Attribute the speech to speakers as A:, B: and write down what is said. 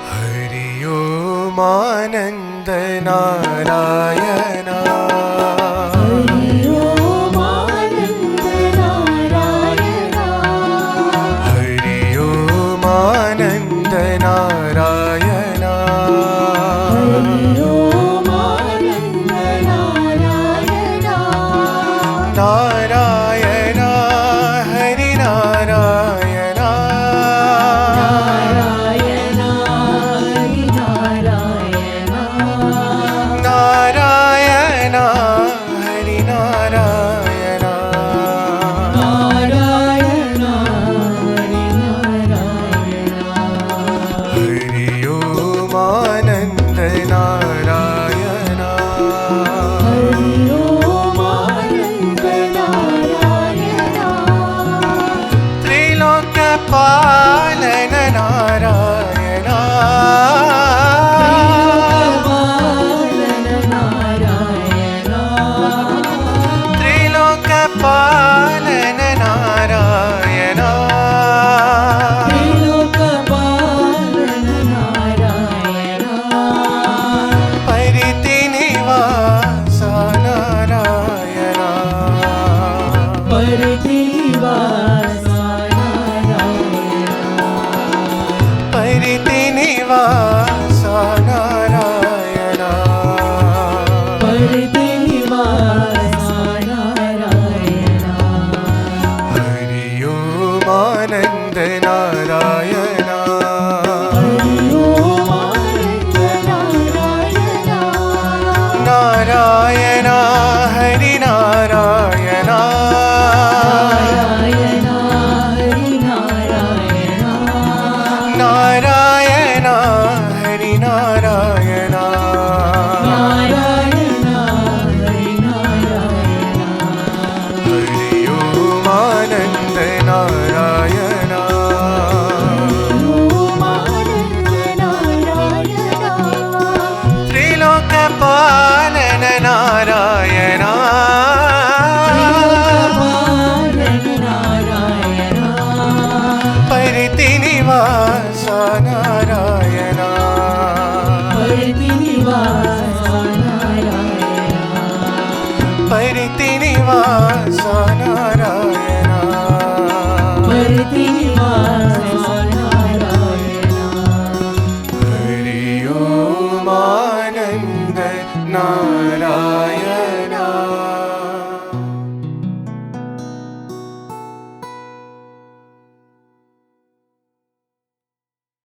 A: हरि ओम आनंद नारायण
B: हरि ओम आनंद नारायण
A: हरि ओम आनंद नारायण
B: हरि ओम आनंद नारायण
A: नारायण हरि नारायण
B: नारायण हरि नारायण
A: नारायण हरि नारायण
B: नारायण हरि नारायण
A: हरि ओम आनंद नारायण
B: हरि ओम आनंद नारायण
A: त्रिलोक पालन नारायण
B: पालन नारायण
A: त्रिलोक पालन नारायण
B: त्रिलोकपालन नारायण
A: परिति निवास नारायण
B: परितिवास नारायण
A: परिति निवास